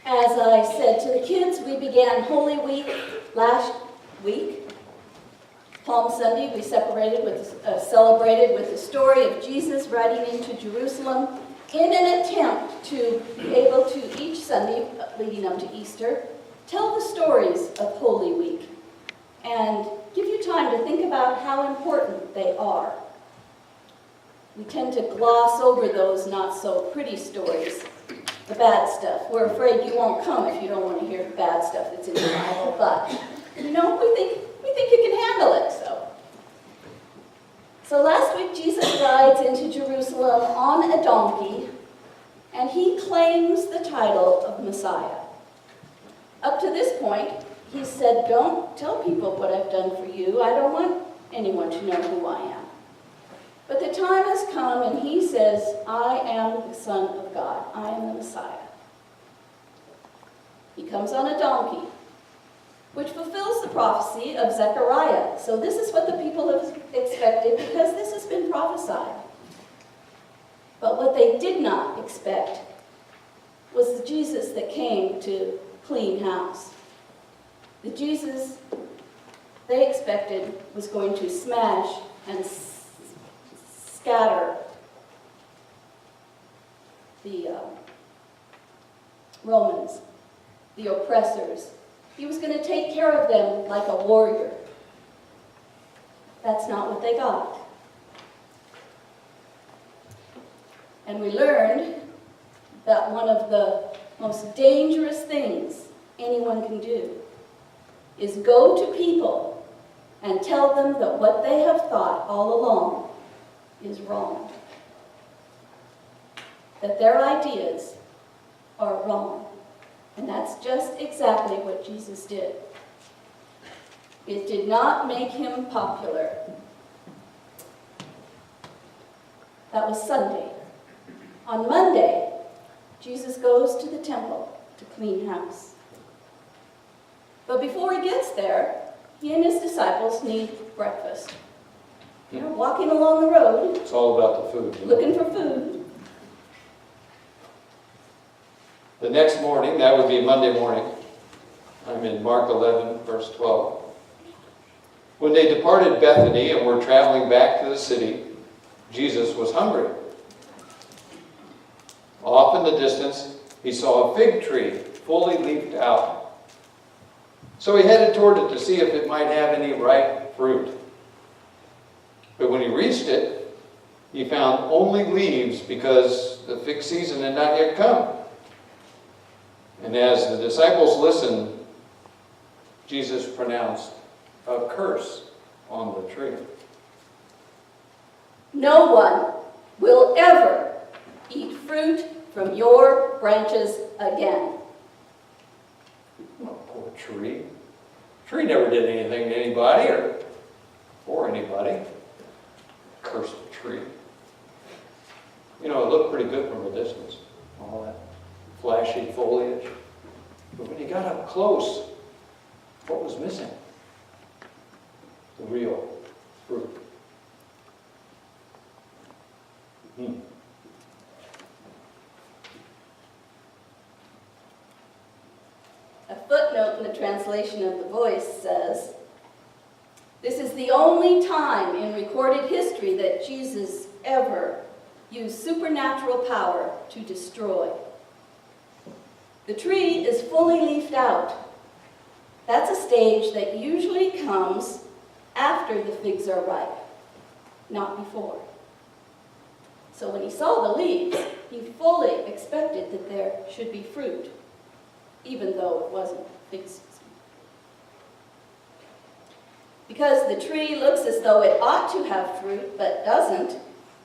As I said to the kids, we began Holy Week last week. Palm Sunday, we celebrated with the story of Jesus riding into Jerusalem in an attempt to be able to, each Sunday leading up to Easter, tell the stories of Holy Week and give you time to think about how important they are. We tend to gloss over those not so pretty stories, the bad stuff. We're afraid you won't come if you don't want to hear the bad stuff that's in the Bible, but we think you can handle it. So last week Jesus rides into Jerusalem on a donkey, and he claims the title of Messiah. Up to this point, he said, "Don't tell people what I've done for you. I don't want anyone to know who I am." But the time has come, and he says, "I am the Son of God. I am the Messiah." He comes on a donkey, which fulfills the prophecy of Zechariah. So this is what the people have expected, because this has been prophesied. But what they did not expect was the Jesus that came to clean house. The Jesus they expected was going to smash and scatter the Romans, the oppressors. He was going to take care of them like a warrior. That's not what they got. And we learned that one of the most dangerous things anyone can do is go to people and tell them that what they have thought all along is wrong. That their ideas are wrong. And that's just exactly what Jesus did. It did not make him popular. That was Sunday. On Monday, Jesus goes to the temple to clean house. But before he gets there, he and his disciples need breakfast. They're walking along the road. It's all about the food. Looking for food. The next morning, that would be Monday morning. I'm in Mark 11, verse 12. When they departed Bethany and were traveling back to the city, Jesus was hungry. Off in the distance, he saw a fig tree fully leafed out. So he headed toward it to see if it might have any ripe fruit. But when he reached it, he found only leaves because the fig season had not yet come. And as the disciples listened, Jesus pronounced a curse on the tree. "No one will ever eat fruit from your branches again." Oh, poor tree. Tree never did anything to anybody or for anybody. Cursed tree. You know, it looked pretty good from a distance. All that flashy foliage. But when he got up close, what was missing? The real fruit. A footnote in the translation of the Voice says, "This is the only time in recorded history that Jesus ever used supernatural power to destroy." The tree is fully leafed out. That's a stage that usually comes after the figs are ripe, not before. So when he saw the leaves, he fully expected that there should be fruit, even though it wasn't fig season. Because the tree looks as though it ought to have fruit but doesn't,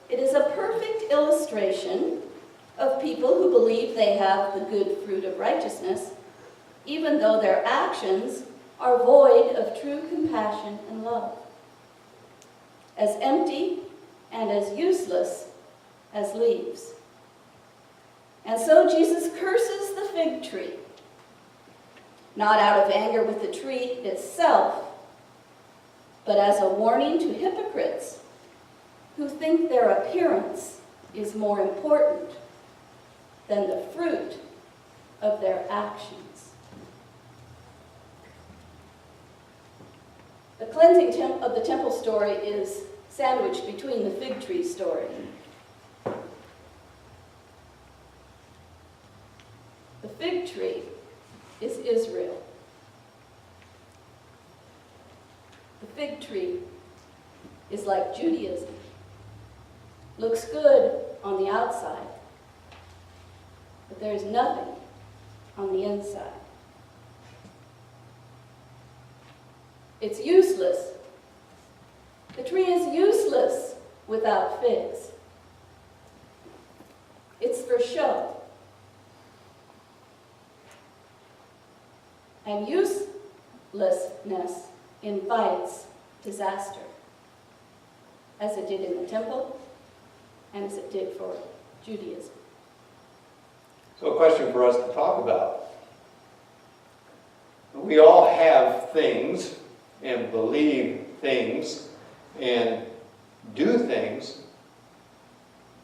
it is a perfect illustration of people who believe they have the good fruit of righteousness, even though their actions are void of true compassion and love. As empty and as useless as leaves. And so Jesus curses the fig tree, not out of anger with the tree itself, but as a warning to hypocrites who think their appearance is more important than the fruit of their actions. The cleansing of the temple story is sandwiched between the fig tree story. The fig tree is Israel. The fig tree is like Judaism. Looks good on the outside, but there's nothing on the inside. It's useless. The tree is useless without figs. It's for show. And uselessness invites disaster, as it did in the temple and as it did for Judaism. So a question for us to talk about. We all have things and believe things and do things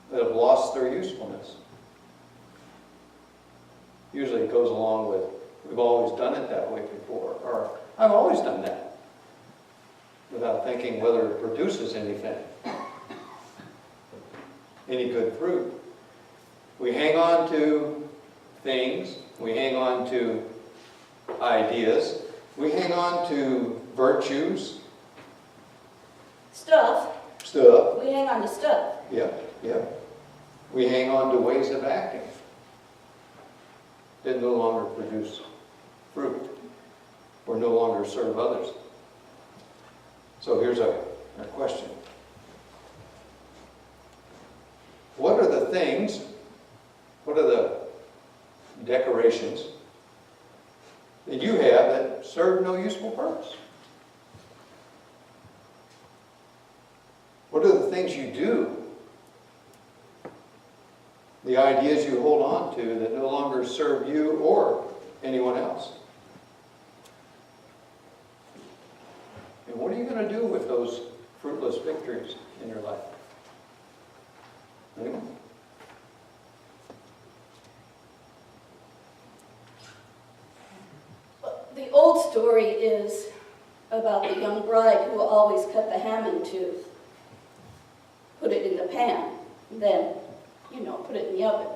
that have lost their usefulness. Usually it goes along with, we've always done it that way before, or I've always done that, without thinking whether it produces anything, any good fruit. We hang on to things, we hang on to ideas, we hang on to virtues. Stuff. We hang on to stuff. Yeah. We hang on to ways of acting that no longer produce fruit or no longer serve others. So here's our question. What are the things, what are the decorations that you have that serve no useful purpose? What are the things you do, the ideas you hold on to that no longer serve you or anyone else? And what are you going to do with those fruitless victories in your life? Anyone? The old story is about the young bride who always cut the ham in two, put it in the pan, then, put it in the oven.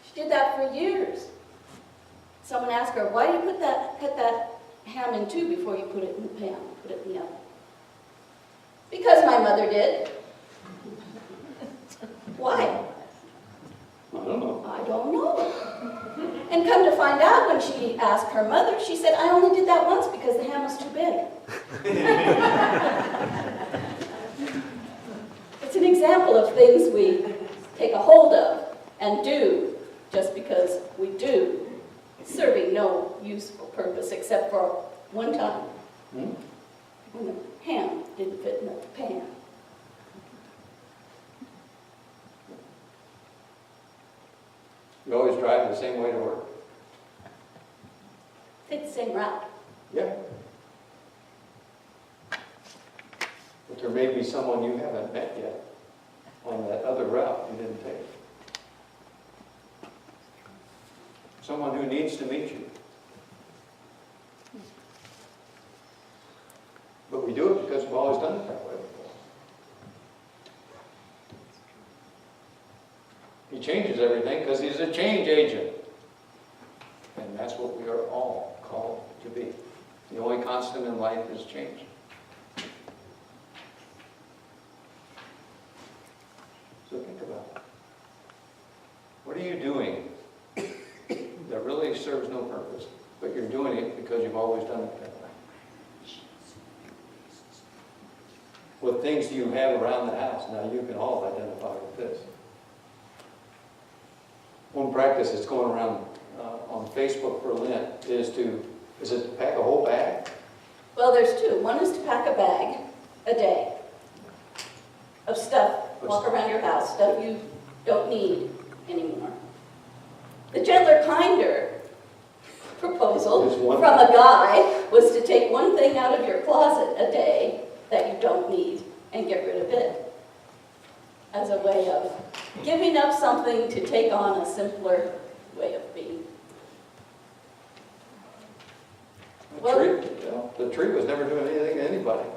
She did that for years. Someone asked her, why do you cut that ham in two before you put it in the pan, put it in the oven? Because my mother did. Why? I don't know. I don't know. And come to find out, when she asked her mother, she said, I only did that once because the ham was too big. It's an example of things we take a hold of and do just because we do, serving no useful purpose except for one time, when the ham didn't fit in the pan. You always drive the same way to work? Take the same route. Yeah. But there may be someone you haven't met yet on that other route you didn't take. Someone who needs to meet you. But we do it because we've always done it that way before. He changes everything because he's a change agent. And that's what we are all called to be. The only constant in life is change. So think about it. What are you doing that really serves no purpose, but you're doing it because you've always done it that way? What things do you have around the house? Now you can all identify with this. One practice that's going around on Facebook for Lent is it to pack a whole bag? Well, there's two. One is to pack a bag a day of stuff. Walk around your house, stuff you don't need anymore. The gentler, kinder proposal from a guy was to take one thing out of your closet a day that you don't need and get rid of it, as a way of giving up something to take on a simpler way of being. the tree was never doing anything to anybody.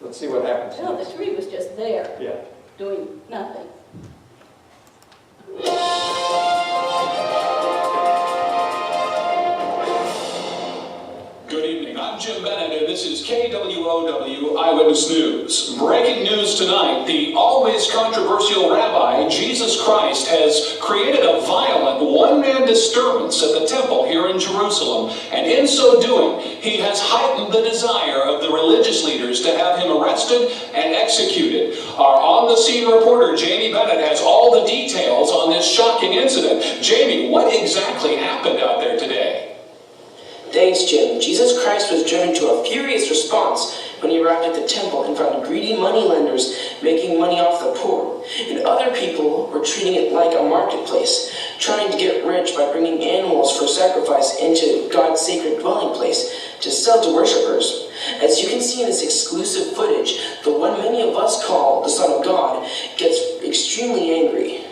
Let's see what happens No, next. the tree was just there, Yeah. doing nothing. Good evening. I'm Jim Bennett, and this is KWOW Eyewitness News. Breaking news tonight, the always controversial rabbi, Jesus Christ, has created a violent one-man disturbance at the temple here in Jerusalem. And in so doing, he has heightened the desire of the religious leaders to have him arrested and executed. Our on-the-scene reporter, Jamie Bennett, has all the details on this shocking incident. Jamie, what exactly happened out there today? Thanks, Jim. Jesus Christ was driven to a furious response when he arrived at the temple and found greedy moneylenders making money off the poor. And other people were treating it like a marketplace, trying to get rich by bringing animals for sacrifice into God's sacred dwelling place to sell to worshipers. As you can see in this exclusive footage, the one many of us call the Son of God gets extremely angry.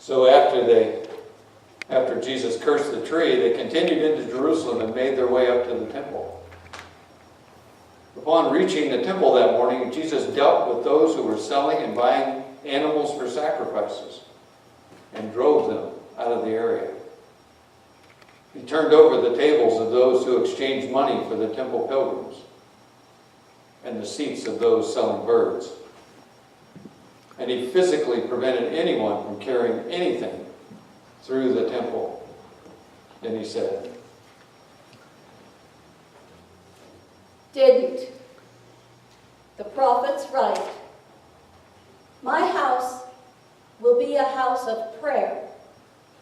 So after Jesus cursed the tree, they continued into Jerusalem and made their way up to the temple. Upon reaching the temple that morning, Jesus dealt with those who were selling and buying animals for sacrifices and drove them out of the area. He turned over the tables of those who exchanged money for the temple pilgrims and the seats of those selling birds. And he physically prevented anyone from carrying anything through the temple. Then he said, Didn't the prophets write, "My house will be a house of prayer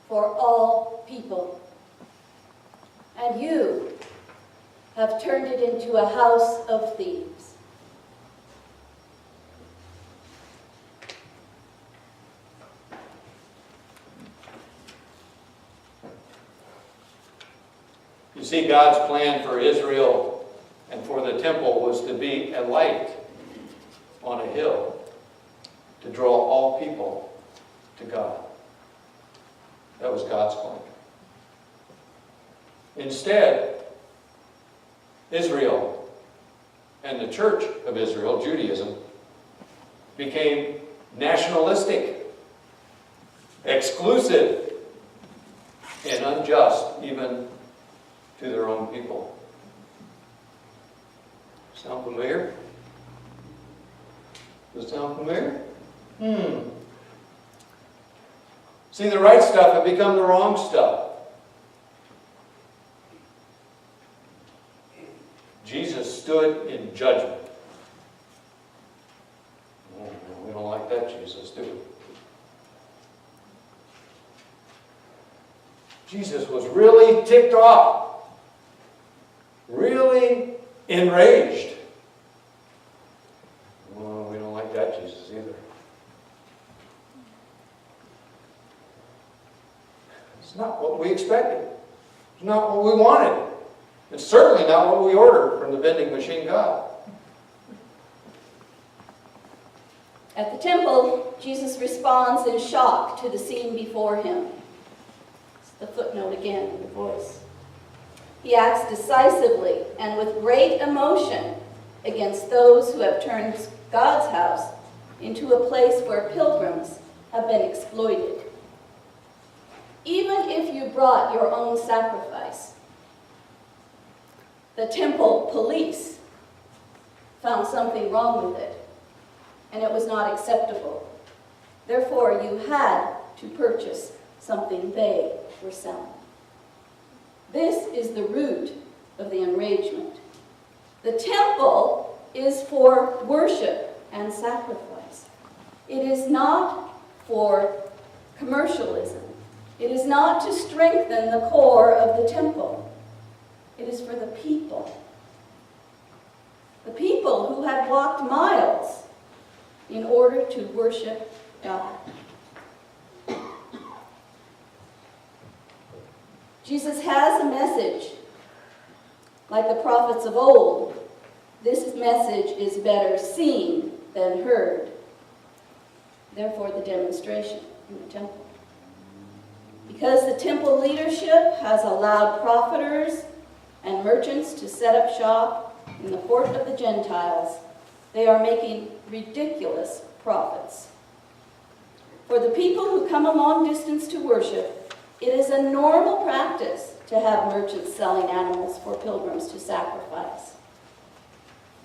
for all people"? And you have turned it into a house of thieves. You see, God's plan for Israel and for the temple was to be a light on a hill to draw all people to God. That was God's plan. Instead, Israel and the Church of Israel, Judaism, became nationalistic, exclusive, and unjust even to their own people. Sound familiar? Does it sound familiar? See, the right stuff had become the wrong stuff. Jesus stood in judgment. We don't like that Jesus, do we? Jesus was really ticked off. Really enraged. Well, we don't like that Jesus either. It's not what we expected. It's not what we wanted. It's certainly not what we ordered from the vending machine God. At the temple, Jesus responds in shock to the scene before him. It's the footnote again in the voice. He acts decisively and with great emotion against those who have turned God's house into a place where pilgrims have been exploited. Even if you brought your own sacrifice, the temple police found something wrong with it, and it was not acceptable. Therefore, you had to purchase something they were selling. This is the root of the enragement. The The temple is for worship and sacrifice. It is not for commercialism. It is not to strengthen the core of the temple. It is for the people. The people who had walked miles in order to worship God. Jesus has a message. Like the prophets of old, this message is better seen than heard. Therefore, the demonstration in the temple. Because the temple leadership has allowed profiteers and merchants to set up shop in the port of the Gentiles, they are making ridiculous profits. For the people who come a long distance to worship, it is a normal practice to have merchants selling animals for pilgrims to sacrifice.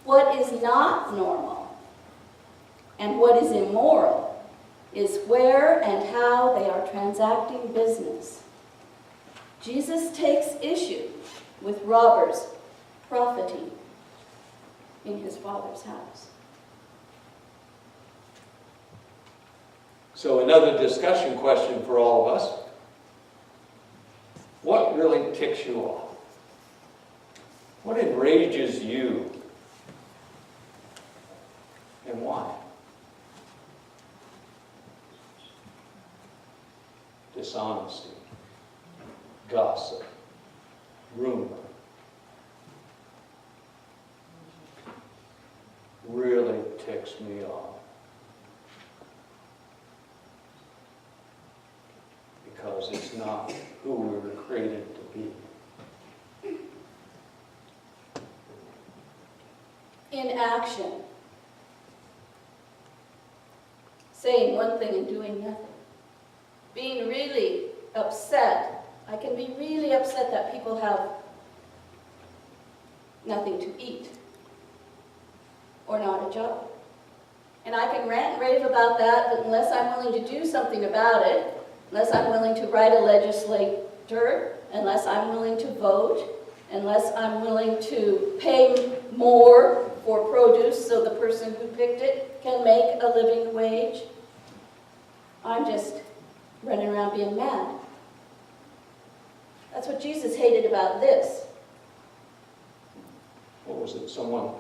What is not normal and what is immoral is where and how they are transacting business. Jesus takes issue with robbers profiting in his Father's house. So another discussion question for all of us. What really ticks you off? What enrages you? And why? Dishonesty, gossip, rumor. Really ticks me off. Because it's not who we were created to be. In action. Saying one thing and doing nothing. Being really upset. I can be really upset that people have nothing to eat or not a job. And I can rant and rave about that, but unless I'm willing to do something about it, unless I'm willing to write a legislator, unless I'm willing to vote, unless I'm willing to pay more for produce so the person who picked it can make a living wage, I'm just running around being mad. That's what Jesus hated about this. What was it? Someone,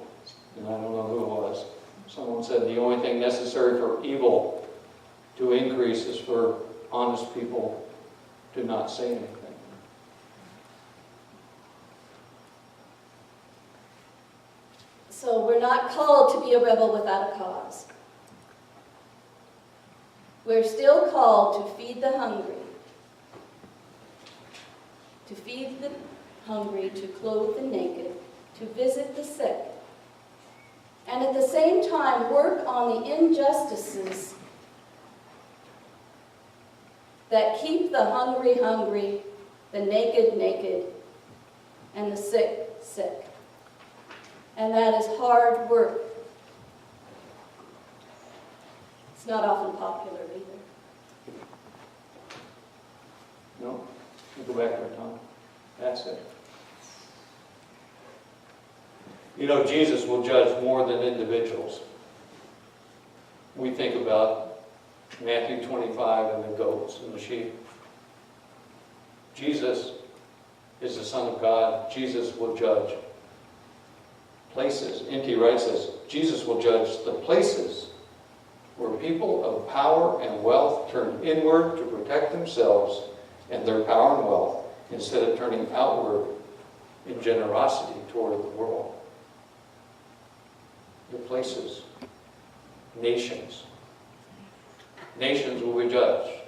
and I don't know who it was, someone said the only thing necessary for evil to increase is for honest people to not say anything. So we're not called to be a rebel without a cause. We're still called to feed the hungry. To feed the hungry, to clothe the naked, to visit the sick. And at the same time, work on the injustices that keep the hungry hungry, the naked naked, and the sick sick. And that is hard work. It's not often popular either. No? You go back to it, Tom. That's it. You know, Jesus will judge more than individuals. We think about Matthew 25 and the goats and the sheep. Jesus is the Son of God. Jesus will judge places. N.T. Wright says, Jesus will judge the places where people of power and wealth turn inward to protect themselves and their power and wealth instead of turning outward in generosity toward the world. The places, nations. Nations will be judged.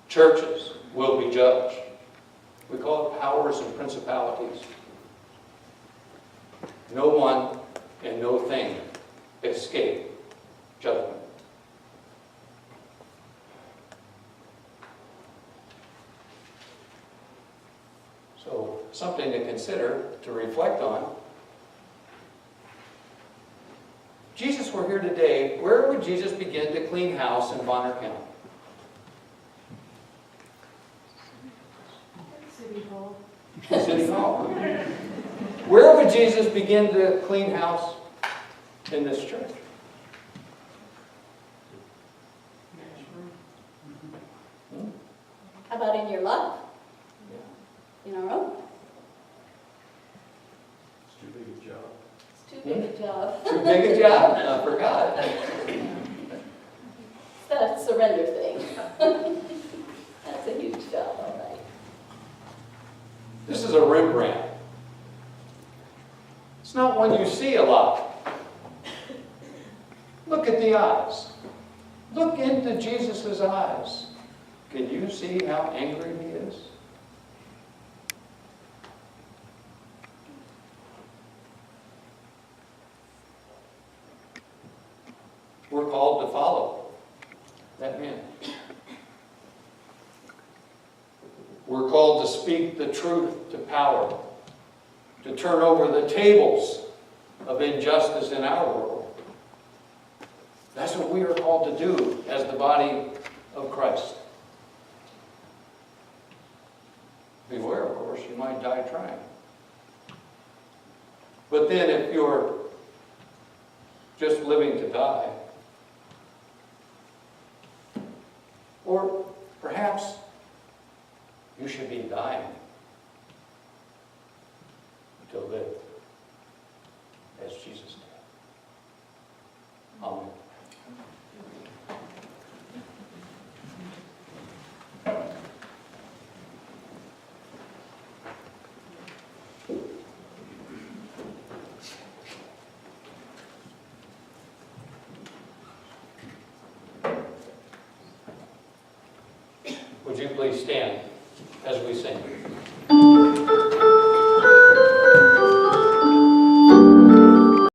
Churches will be judged. We call it powers and principalities. No one and no thing escape judgment. So, something to consider, to reflect on. Jesus were here today, where would Jesus begin to clean house in Bonner County? City Hall. City Hall. Where would Jesus begin to clean house in this church? How about in your life? In our own? It's too big a job. It's too big a job. Too big a job? I forgot. It's that surrender thing. That's a huge job, all right. This is a Rembrandt. It's not one you see a lot. Look at the eyes. Look into Jesus' eyes. Can you see how angry he is? We're called to follow that man. We're called to speak the truth to power, to turn over the tables of injustice in our world. That's what we are called to do as the body of Christ. Beware, of course, you might die trying. But then if you're just living to die, or perhaps you should be dying to live as Jesus did. Amen. Would you please stand as we sing?